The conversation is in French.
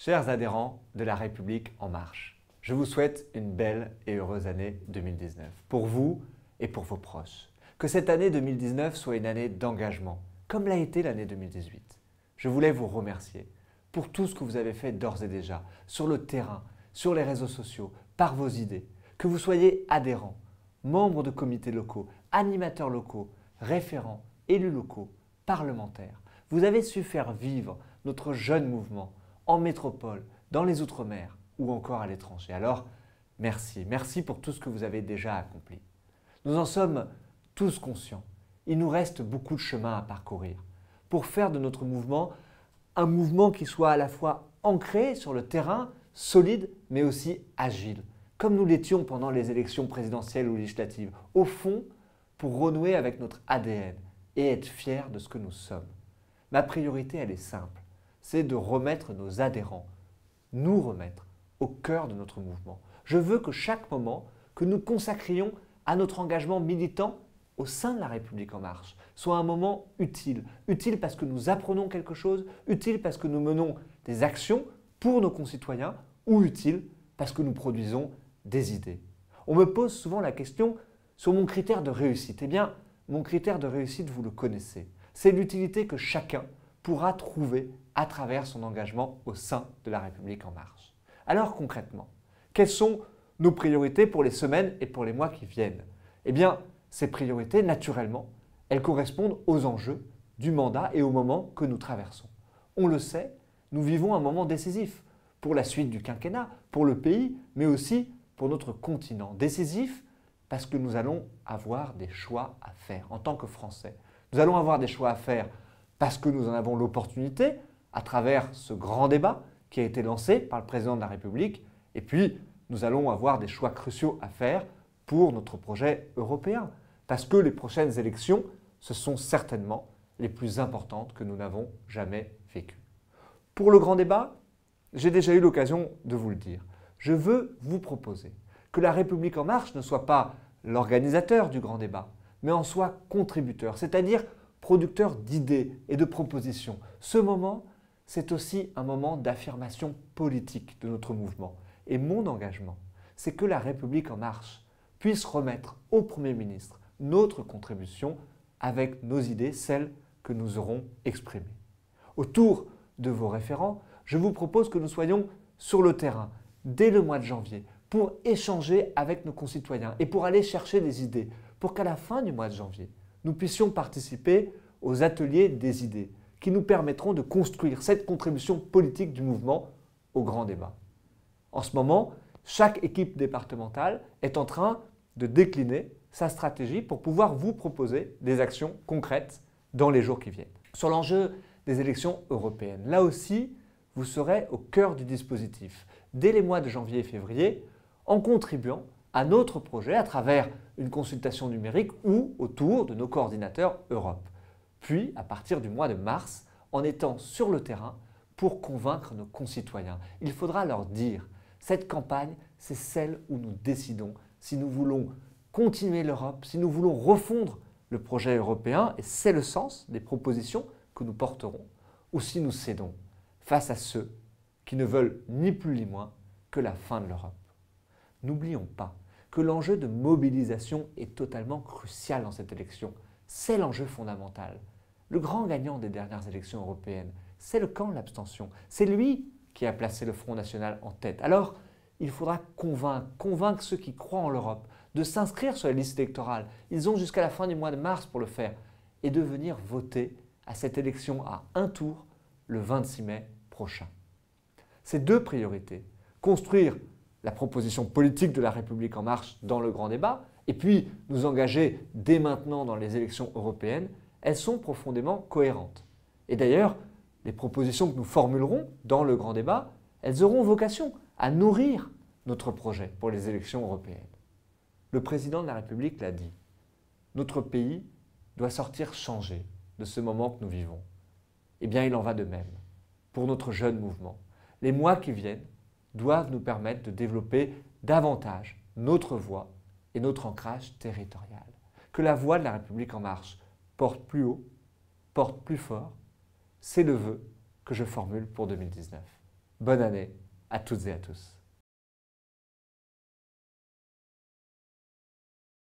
Chers adhérents de La République En Marche, je vous souhaite une belle et heureuse année 2019, pour vous et pour vos proches. Que cette année 2019 soit une année d'engagement, comme l'a été l'année 2018. Je voulais vous remercier pour tout ce que vous avez fait d'ores et déjà, sur le terrain, sur les réseaux sociaux, par vos idées. Que vous soyez adhérents, membres de comités locaux, animateurs locaux, référents, élus locaux, parlementaires. Vous avez su faire vivre notre jeune mouvement en métropole, dans les Outre-mer ou encore à l'étranger. Alors, merci. Merci pour tout ce que vous avez déjà accompli. Nous en sommes tous conscients. Il nous reste beaucoup de chemin à parcourir pour faire de notre mouvement un mouvement qui soit à la fois ancré sur le terrain, solide, mais aussi agile, comme nous l'étions pendant les élections présidentielles ou législatives. Au fond, pour renouer avec notre ADN et être fiers de ce que nous sommes. Ma priorité, elle est simple. C'est de remettre nos adhérents, nous remettre au cœur de notre mouvement. Je veux que chaque moment que nous consacrions à notre engagement militant au sein de La République En Marche soit un moment utile. Utile parce que nous apprenons quelque chose, utile parce que nous menons des actions pour nos concitoyens ou utile parce que nous produisons des idées. On me pose souvent la question sur mon critère de réussite. Eh bien, mon critère de réussite, vous le connaissez. C'est l'utilité que chacun pourra trouver à travers son engagement au sein de La République En Marche. Alors concrètement, quelles sont nos priorités pour les semaines et pour les mois qui viennent? Eh bien, ces priorités, naturellement, elles correspondent aux enjeux du mandat et au moment que nous traversons. On le sait, nous vivons un moment décisif pour la suite du quinquennat, pour le pays, mais aussi pour notre continent. Décisif parce que nous allons avoir des choix à faire en tant que Français. Nous allons avoir des choix à faire parce que nous en avons l'opportunité à travers ce grand débat qui a été lancé par le président de la République. Et puis, nous allons avoir des choix cruciaux à faire pour notre projet européen. Parce que les prochaines élections, ce sont certainement les plus importantes que nous n'avons jamais vécues. Pour le grand débat, j'ai déjà eu l'occasion de vous le dire. Je veux vous proposer que La République En Marche ne soit pas l'organisateur du grand débat, mais en soit contributeur, c'est-à-dire producteur d'idées et de propositions. Ce moment, c'est aussi un moment d'affirmation politique de notre mouvement. Et mon engagement, c'est que La République En Marche puisse remettre au Premier ministre notre contribution avec nos idées, celles que nous aurons exprimées. Autour de vos référents, je vous propose que nous soyons sur le terrain dès le mois de janvier pour échanger avec nos concitoyens et pour aller chercher des idées, pour qu'à la fin du mois de janvier, nous puissions participer aux ateliers des idées qui nous permettront de construire cette contribution politique du mouvement au grand débat. En ce moment, chaque équipe départementale est en train de décliner sa stratégie pour pouvoir vous proposer des actions concrètes dans les jours qui viennent. Sur l'enjeu des élections européennes, là aussi, vous serez au cœur du dispositif dès les mois de janvier et février en contribuant à notre projet à travers une consultation numérique ou autour de nos coordinateurs Europe. Puis, à partir du mois de mars, en étant sur le terrain pour convaincre nos concitoyens. Il faudra leur dire, cette campagne, c'est celle où nous décidons si nous voulons continuer l'Europe, si nous voulons refondre le projet européen, et c'est le sens des propositions que nous porterons, ou si nous cédons face à ceux qui ne veulent ni plus ni moins que la fin de l'Europe. N'oublions pas que l'enjeu de mobilisation est totalement crucial dans cette élection. C'est l'enjeu fondamental. Le grand gagnant des dernières élections européennes, c'est le camp de l'abstention. C'est lui qui a placé le Front National en tête. Alors, il faudra convaincre ceux qui croient en l'Europe de s'inscrire sur la liste électorale. Ils ont jusqu'à la fin du mois de mars pour le faire et de venir voter à cette élection à un tour le 26 mai prochain. Ces deux priorités, construire la proposition politique de La République En Marche dans le grand débat et puis nous engager dès maintenant dans les élections européennes, elles sont profondément cohérentes. Et d'ailleurs, les propositions que nous formulerons dans le grand débat, elles auront vocation à nourrir notre projet pour les élections européennes. Le président de la République l'a dit, notre pays doit sortir changé de ce moment que nous vivons. Eh bien, il en va de même pour notre jeune mouvement. Les mois qui viennent doivent nous permettre de développer davantage notre voix et notre ancrage territorial. Que la voix de La République En Marche porte plus haut, porte plus fort, c'est le vœu que je formule pour 2019. Bonne année à toutes et à tous.